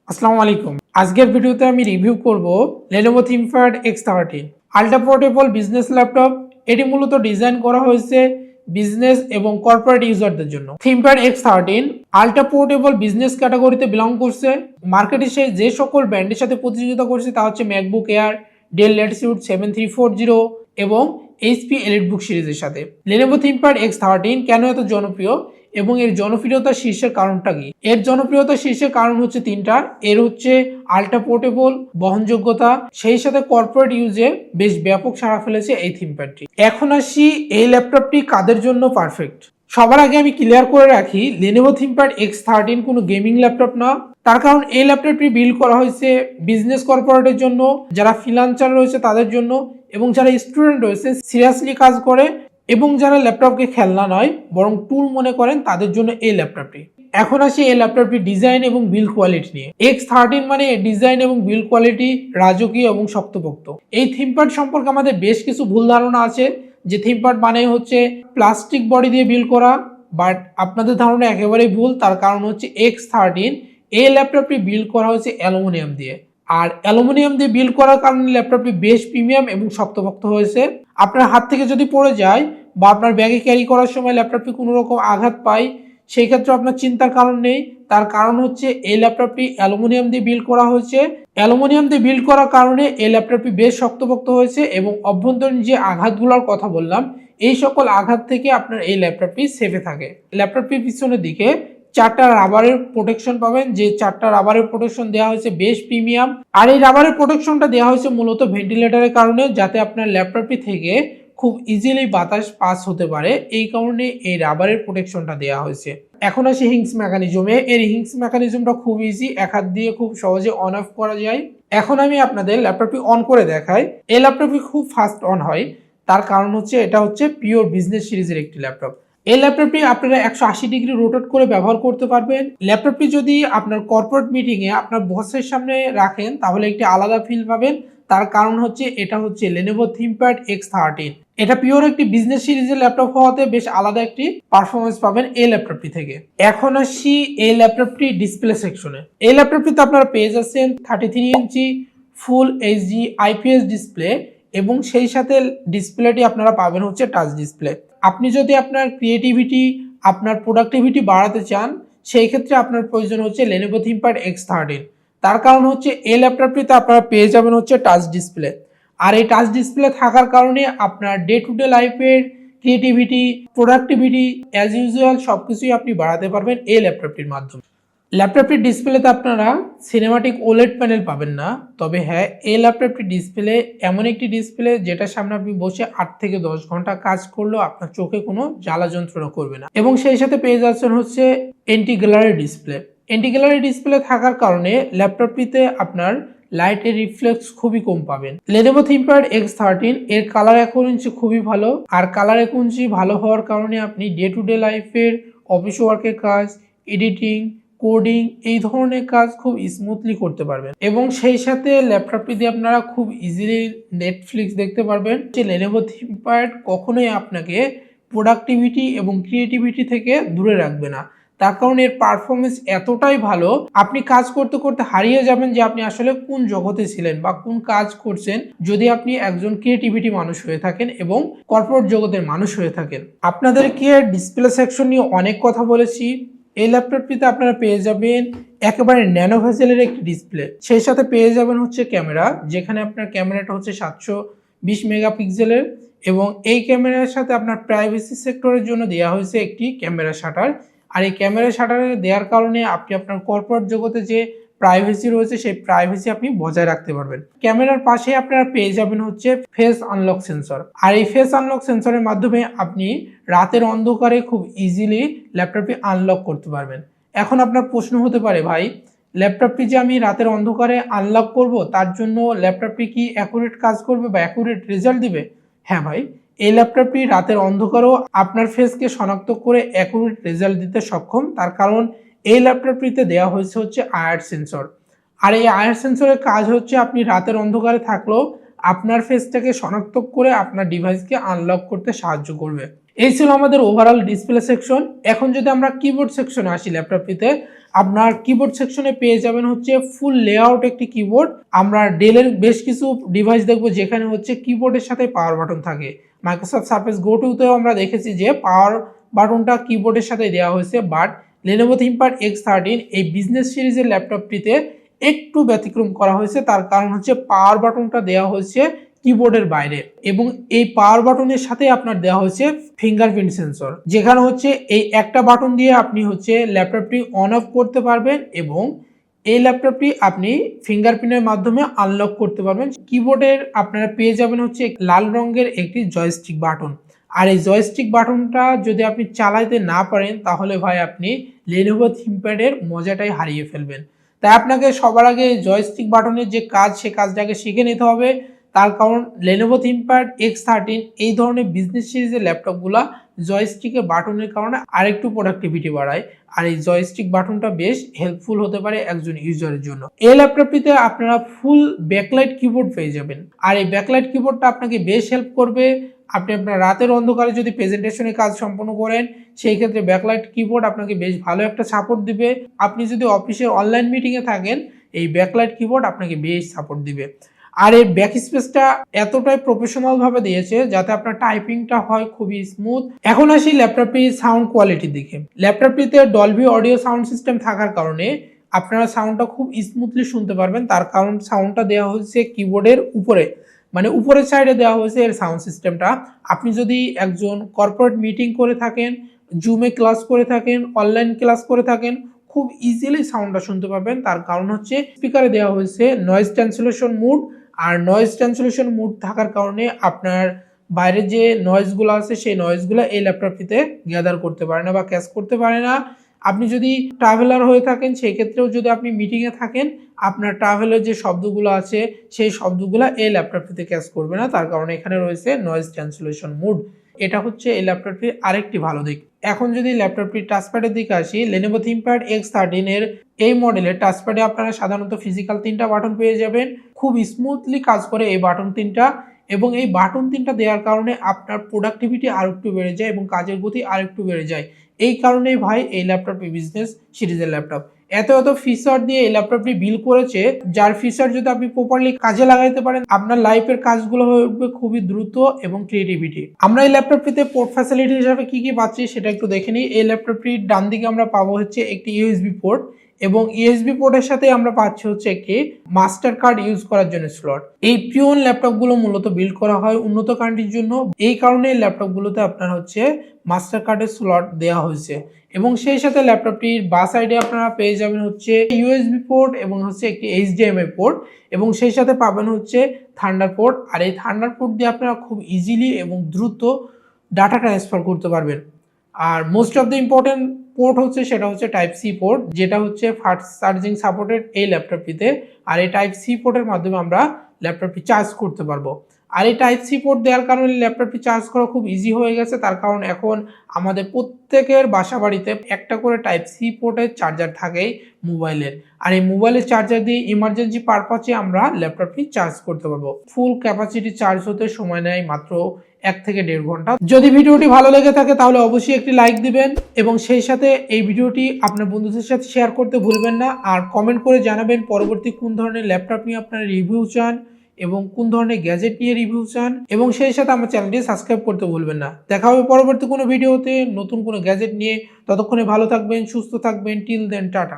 আসসালামু আলাইকুম। আজকের ভিডিওতে আমি রিভিউ করব Lenovo ThinkPad X13 ultra portable business laptop. এটি মূলত ডিজাইন করা হয়েছে বিজনেস এবং কর্পোরেট ইউজারদের জন্য। ThinkPad X13 ultra portable business ক্যাটাগরিতে বিলং করছে। মার্কেটে যে সকল ব্র্যান্ডের সাথে প্রতিযোগিতা করছে তা হচ্ছে ম্যাকবুক এয়ার, ডেল ল্যাটিটিউড 7340 এবং HP এলিটবুক সিরিজের সাথে। Lenovo ThinkPad X13 কেন এত জনপ্রিয় এবং এর জনপ্রিয়তার শীর্ষের কারণটা কি? এর জনপ্রিয়তার শীর্ষের কারণ হচ্ছে তিনটা। এর হচ্ছে আল্ট্রা পোর্টেবল বহনযোগ্যতা, সেই সাথে কর্পোরেট ইউজে বেশ ব্যাপক সাড়া ফেলেছে এই থিমপ্যাডটি। এখন আসি এই ল্যাপটপটি কাদের জন্য পারফেক্ট। সবার আগে আমি ক্লিয়ার করে রাখি, Lenovo ThinkPad X13 কোনো গেমিং ল্যাপটপ না। তার কারণ এই ল্যাপটপটি বিল্ড করা হয়েছে বিজনেস কর্পোরেটের জন্য, যারা ফ্রিল্যান্সার রয়েছে তাদের জন্য, এবং যারা স্টুডেন্ট রয়েছে সিরিয়াসলি কাজ করে এবং যারা ল্যাপটপকে খেলনা নয় বরং টুল মনে করেন তাদের জন্য এই ল্যাপটপটি। এখন আসি এই ল্যাপটপটি ডিজাইন এবং বিল্ড কোয়ালিটি নিয়ে। X13 মানে ডিজাইন এবং বিল্ড কোয়ালিটি রাজকীয় এবং শক্তপোক্ত। এই থিমপ্যাড সম্পর্কে আমাদের বেশ কিছু ভুল ধারণা আছে যে থিমপ্যাড মানে হচ্ছে প্লাস্টিক বডি দিয়ে বিল্ড করা, বাট আপনাদের ধারণা একেবারেই ভুল। তার কারণ হচ্ছে X13 এই ল্যাপটপটি বিল্ড করা হয়েছে অ্যালুমিনিয়াম দিয়ে, আর অ্যালুমিনিয়াম দিয়ে বিল্ড করার কারণে ল্যাপটপটি বেশ প্রিমিয়াম এবং শক্তপোক্ত হয়েছে। আপনার হাত থেকে যদি পড়ে যায় বা আপনার ব্যাগে ক্যারি করার সময় ল্যাপটপটি কোনো রকম আঘাত পায়, সেই ক্ষেত্রে আপনার চিন্তার কারণ নেই। তার কারণ হচ্ছে এই ল্যাপটপটি অ্যালুমিনিয়াম দিয়ে বিল্ড করা হয়েছে। অ্যালুমিনিয়াম দিয়ে বিল্ড করার কারণে এই ল্যাপটপটি বেশ শক্তপোক্ত হয়েছে এবং অভ্যন্তরীণ যে আঘাতগুলোর কথা বললাম এই সকল আঘাত থেকে আপনার এই ল্যাপটপটি সেফে থাকে। ল্যাপটপটির পিছনের দিকে চারটা রাবারের প্রোটেকশন পাবেন, যে চারটা রাবারের প্রোটেকশন দেওয়া হয়েছে বেশ প্রিমিয়াম। আর এই রাবারের প্রোটেকশনটা দেওয়া হয়েছে মূলত ভেন্টিলেটরের কারণে, যাতে আপনার ল্যাপটপটি থেকে খুব ইজিলি বাতাস পাস হতে পারে, এই কারণে এই রাবারের প্রোটেকশনটা দেওয়া হয়েছে। এখন আসি হিংস মেকানিজমে। এর হিংস মেকানিজমটা খুব ইজি, এক হাত দিয়ে খুব সহজে অন অফ করা যায়। এখন আমি আপনাদের ল্যাপটপটি অন করে দেখাই। এই ল্যাপটপটি খুব ফাস্ট অন হয়, তার কারণ হচ্ছে এটা হচ্ছে পিওর বিজনেস সিরিজের একটি ল্যাপটপ। এই ল্যাপটপটি আপনারা 180 ডিগ্রি রোটেট করে ব্যবহার করতে পারবেন। ল্যাপটপটি যদি আপনার কর্পোরেট মিটিংয়ে আপনার বসের সামনে রাখেন তাহলে একটি আলাদা ফিল পাবেন। তার কারণ হচ্ছে এটা হচ্ছে Lenovo ThinkPad X13। এটা পিওর একটি বিজনেস সিরিজের ল্যাপটপ হওয়াতে বেশ আলাদা একটি পারফরমেন্স পাবেন এই ল্যাপটপটি থেকে। এখন আসি এই ল্যাপটপটি ডিসপ্লে সেকশনে। এই ল্যাপটপটিতে আপনারা পেয়ে যাচ্ছেন 33 ইঞ্চি ফুল এইচডি IPS ডিসপ্লে এবং সেই সাথে ডিসপ্লেটি আপনারা পাবেন হচ্ছে টাচ ডিসপ্লে। আপনি যদি আপনার ক্রিয়েটিভিটি, আপনার প্রোডাক্টিভিটি বাড়াতে চান, সেই ক্ষেত্রে আপনার প্রয়োজন হচ্ছে Lenovo ThinkPad X13। তার কারণ হচ্ছে এই ল্যাপটপটিতে আপনারা পেয়ে যাবেন হচ্ছে টাচ ডিসপ্লে। আর এই টাচ ডিসপ্লে থাকার কারণে আপনার ডে টু ডে লাইফের ক্রিয়েটিভিটি, প্রোডাক্টিভিটি অ্যাজ ইউজুয়াল সবকিছুই আপনি বাড়াতে পারবেন এই ল্যাপটপটির মাধ্যমে। ল্যাপটপটির ডিসপ্লেতে আপনারা সিনেমাটিক ওলেড প্যানেল পাবেন না, তবে হ্যাঁ এই ল্যাপটপটির ডিসপ্লে এমন একটি ডিসপ্লে যেটার সামনে আপনি বসে 8 থেকে 10 ঘন্টা কাজ করলেও আপনার চোখে কোনো জ্বালা যন্ত্রণা করবে না। এবং সেই সাথে পেয়ে যাচ্ছেন হচ্ছে anti gallery display. Anti gallery display থাকার কারণে ল্যাপটপটিতে আপনার লাইটের রিফ্লেক্স খুবই কম পাবেন। Lenovo ThinkPad X13 এর কালার অ্যাকুরেন্সি খুবই ভালো, আর কালার অ্যাকুরেন্সি ভালো হওয়ার কারণে আপনি ডে টু ডে লাইফের অফিস ওয়ার্কের কাজ, এডিটিং, কোডিং এই ধরনের কাজ খুব স্মুথলি করতে পারবেন। এবং সেই সাথে ল্যাপটপটি দিয়ে আপনারা খুব ইজিলি নেটফ্লিক্স দেখতে পারবেন। যে Lenovo ThinkPad কখনোই আপনাকে প্রোডাক্টিভিটি এবং ক্রিয়েটিভিটি থেকে দূরে রাখবে না, তার কারণ এর পারফরমেন্স এতটাই ভালো, আপনি কাজ করতে করতে হারিয়ে যাবেন যে আপনি আসলে কোন জগতে ছিলেন বা কোন কাজ করছেন, যদি আপনি একজন ক্রিয়েটিভিটি মানুষ হয়ে থাকেন এবং কর্পোরেট জগতের মানুষ হয়ে থাকেন। আপনাদেরকে ডিসপ্লে সেকশন নিয়ে অনেক কথা বলেছি। এই ল্যাপটপটিতে আপনারা পেয়ে যাবেন একেবারে ন্যানো ভেজেলের একটি ডিসপ্লে, সেই সাথে পেয়ে যাবেন হচ্ছে ক্যামেরা, যেখানে আপনার ক্যামেরাটা হচ্ছে 720 মেগাপিক্সেলের এবং এই ক্যামেরার সাথে আপনার প্রাইভেসি সেক্টরের জন্য দেওয়া হয়েছে একটি ক্যামেরা শাটার। আর এই ক্যামেরা শাটার দেওয়ার কারণে আপনি আপনার কর্পোরেট জগতে যে প্রাইভেসি রয়েছে সেই প্রাইভেসি আপনি বজায় রাখতে পারবেন। ক্যামেরার পাশে আপনারা পেয়ে যাবেন হচ্ছে ফেস আনলক সেন্সর, আর এই ফেস আনলক সেন্সরের মাধ্যমে আপনি রাতের অন্ধকারে খুব ইজিলি ল্যাপটপটি আনলক করতে পারবেন। এখন আপনার প্রশ্ন হতে পারে, ভাই ল্যাপটপটি যে আমি রাতের অন্ধকারে আনলক করব তার জন্য ল্যাপটপটি কি অ্যাকুরেট কাজ করবে বা অ্যাকুরেট রেজাল্ট দিবে? হ্যাঁ ভাই, এই ল্যাপটপটি রাতের অন্ধকারেও আপনার ফেসকে শনাক্ত করে অ্যাকুরেট রেজাল্ট দিতে সক্ষম। তার কারণ এই ল্যাপটপটিতে দেওয়া হয়েছে হচ্ছে আয়ার সেন্সর। আর এই আয়ার সেন্সরের কাজ হচ্ছে আপনি রাতের অন্ধকারে থাকলেও আপনার ফেসটাকে শনাক্ত করে আপনার ডিভাইসকে আনলক করতে সাহায্য করবে। এই ছিল আমাদের ওভারঅল ডিসপ্লে সেকশন। এখন যদি আমরা কিবোর্ড সেকশনে আসি ল্যাপটপটিতে, আপনার কিবোর্ড সেকশনে পেয়ে যাবেন হচ্ছে ফুল লেআউট একটি কিবোর্ড। আমরা ডেলের বেশ কিছু ডিভাইস দেখব যেখানে হচ্ছে কিবোর্ডের সাথে পাওয়ার বাটন থাকে। মাইক্রোসফট সারফেস গো টুতেও আমরা দেখেছি যে পাওয়ার বাটনটা কিবোর্ডের সাথে দেওয়া হয়েছে, বাট Lenovo ThinkPad X13 এই বিজনেস সিরিজের ল্যাপটপটিতে একটু ব্যতিক্রম করা হয়েছে। তার কারণ হচ্ছে পাওয়ার বাটনটা দেওয়া হয়েছে কিবোর্ডের বাইরে, এবং এই পাওয়ার বাটনের সাথে আপনার দেওয়া হয়েছে ফিঙ্গারপ্রিন্ট সেন্সর, যেখানে হচ্ছে এই একটা বাটন দিয়ে আপনি হচ্ছে ল্যাপটপটি অন অফ করতে পারবেন এবং এই ল্যাপটপটি আপনি ফিঙ্গারপ্রিন্টের মাধ্যমে আনলক করতে পারবেন। কিবোর্ডের আপনারা পেয়ে যাবেন হচ্ছে লাল রঙের একটি জয়স্টিক বাটন, আর এই জয়স্টিক বাটনটা যদি আপনি চালাইতে না পারেন তাহলে ভাই আপনি Lenovo ThinkPad এর মজাটাই হারিয়ে ফেলবেন। তাই আপনাকে সবার আগে জয়স্টিক বাটনের যে কাজ সে কাজটাকে শিখে নিতে হবে। তার কারণ Lenovo ThinkPad X13 এই ধরনের বিজনেস সিরিজের ল্যাপটপগুলা জয়স্টিকের বাটনের কারণে আরেকটু প্রোডাক্টিভিটি বাড়ায়, আর এই জয়স্টিক বাটনটা বেশ হেল্পফুল হতে পারে একজন ইউজারের জন্য। এই ল্যাপটপটিতে আপনারা ফুল ব্যাকলাইট কিবোর্ড পেয়ে যাবেন, আর এই ব্যাকলাইট কিবোর্ডটা আপনাকে বেশ হেল্প করবে। আপনি আপনার রাতের অন্ধকারে যদি প্রেজেন্টেশনের কাজ সম্পন্ন করেন সেই ক্ষেত্রে ব্যাকলাইট কিবোর্ড আপনাকে বেশ ভালো একটা সাপোর্ট দিবে। আপনি যদি অফিসে অনলাইন মিটিংয়ে থাকেন এই ব্যাকলাইট কিবোর্ড আপনাকে বেশ সাপোর্ট দিবে। আর এর ব্যাক স্পেসটা এতটাই প্রফেশনাল ভাবে দিয়েছে যাতে আপনার টাইপিংটা হয় খুবই স্মুথ। এখন আসি ল্যাপটপটির সাউন্ড কোয়ালিটির দিকে। ল্যাপটপটিতে ডলবি অডিও সাউন্ড সিস্টেম থাকার কারণে আপনারা সাউন্ডটা খুব স্মুথলি শুনতে পারবেন। তার কারণ সাউন্ডটা দেওয়া হয়েছে কিবোর্ডের উপরে, মানে উপরের সাইডে দেওয়া হয়েছে এর সাউন্ড সিস্টেমটা। আপনি যদি একজন কর্পোরেট মিটিং করে থাকেন, জুমে ক্লাস করে থাকেন, অনলাইন ক্লাস করে থাকেন, খুব ইজিলি সাউন্ডটা শুনতে পারবেন। তার কারণ হচ্ছে স্পিকারে দেওয়া হয়েছে নয়েজ ক্যান্সেলেশন মোড, আর নয়েজ ক্যান্সেলেশন মোড থাকার কারণে আপনার বাইরে যে নয়েজগুলো আছে সেই নয়েজগুলো এই ল্যাপটপটিতে গ্যাদার করতে পারে না বা ক্যাচ করতে পারে না। আপনি যদি ট্রাভেলার হয়ে থাকেন সেই ক্ষেত্রেও যদি আপনি মিটিংয়ে থাকেন আপনার ট্রাভেলের যে শব্দগুলো আছে সেই শব্দগুলো এই ল্যাপটপটিতে ক্যাচ করবে না। তার কারণে এখানে রয়েছে নয়েজ ক্যান্সেলেশন মোড। এটা হচ্ছে এই ল্যাপটপটির আরেকটি ভালো দিক। এখন যদি ল্যাপটপটির টাচপ্যাডের দিকে আসি, Lenovo ThinkPad X13 এর এই মডেলের টাচপ্যাডে আপনারা সাধারণত ফিজিক্যাল 3টা বাটন পেয়ে যাবেন। খুব স্মুথলি কাজ করে এই বাটন 3টা, এবং এই বাটন 3টা দেওয়ার কারণে আপনার প্রোডাক্টিভিটি আরেকটু বেড়ে যায় এবং কাজের গতি আরেকটু বেড়ে যায়। এই কারণেই ভাই এই ল্যাপটপটি বিজনেস সিরিজের ল্যাপটপ। এত ফিচার দিয়ে এই ল্যাপটপটি বিল্ড করেছে, যার ফিচার যদি আপনি প্রপারলি কাজে লাগাইতে পারেন আপনার লাইফের কাজগুলো হয়ে উঠবে খুবই দ্রুত এবং ক্রিয়েটিভিটি। আমরা এই ল্যাপটপটিতে পোর্ট ফ্যাসিলিটি হিসাবে কি কি পাচ্ছি সেটা একটু দেখে নিই। এই ল্যাপটপটির ডান দিকে আমরা পাবো হচ্ছে একটি ইউএসবি পোর্ট, এবং ইউএসবি পোর্টের সাথে আমরা পাচ্ছি হচ্ছে একটি মাস্টার কার্ড ইউজ করার জন্য স্লট। এই পিওন ল্যাপটপগুলো মূলত বিল্ড করা হয় উন্নত কান্ট্রির জন্য, এই কারণে এই ল্যাপটপগুলোতে আপনার হচ্ছে মাস্টার কার্ডের স্লট দেওয়া হয়েছে। এবং সেই সাথে ল্যাপটপটির বাঁ সাইডে আপনারা পেয়ে যাবেন হচ্ছে ইউএসবি পোর্ট এবং হচ্ছে একটি এইচডিএমআই পোর্ট, এবং সেই সাথে পাবেন হচ্ছে থান্ডার পোর্ট। আর এই থান্ডার পোর্ট দিয়ে আপনারা খুব ইজিলি এবং দ্রুত ডাটা ট্রান্সফার করতে পারবেন। আর most of the important port হচ্ছে সেটা হচ্ছে টাইপ সি পোর্ট, যেটা হচ্ছে ফাস্ট চার্জিং সাপোর্টেড এই ল্যাপটপটিতে। আর এই টাইপ সি পোর্টের মাধ্যমে আমরা ল্যাপটপটি চার্জ করতে পারবো। আর এই টাইপ সি পোর্ট দেওয়ার কারণে ল্যাপটপটি চার্জ করা খুব ইজি হয়ে গেছে। তার কারণ এখন আমাদের প্রত্যেকের বাসা বাড়িতে একটা করে টাইপ সি পোর্টের চার্জার থাকেই মোবাইলের, আর এই মোবাইলের চার্জার দিয়ে ইমার্জেন্সি পারপাসে আমরা ল্যাপটপটি চার্জ করতে পারবো। ফুল ক্যাপাসিটি চার্জ হতে সময় নেয় মাত্র 1 থেকে 1.5 ঘন্টা। যদি ভিডিওটি ভালো লেগে থাকে তাহলে অবশ্যই একটি লাইক দিবেন, এবং সেই সাথে এই ভিডিওটি আপনার বন্ধুদের সাথে শেয়ার করতে ভুলবেন না। আর কমেন্ট করে জানাবেন পরবর্তী কোন ধরনের ল্যাপটপ নিয়ে আপনারা রিভিউ চান এবং কোন ধরনের গ্যাজেট নিয়ে রিভিউ চান, এবং সেই সাথে আমার চ্যানেলটি সাবস্ক্রাইব করতে ভুলবেন না। দেখা হবে পরবর্তী কোনো ভিডিওতে নতুন কোনো গ্যাজেট নিয়ে। ততক্ষণে ভালো থাকবেন, সুস্থ থাকবেন। Till then, tata.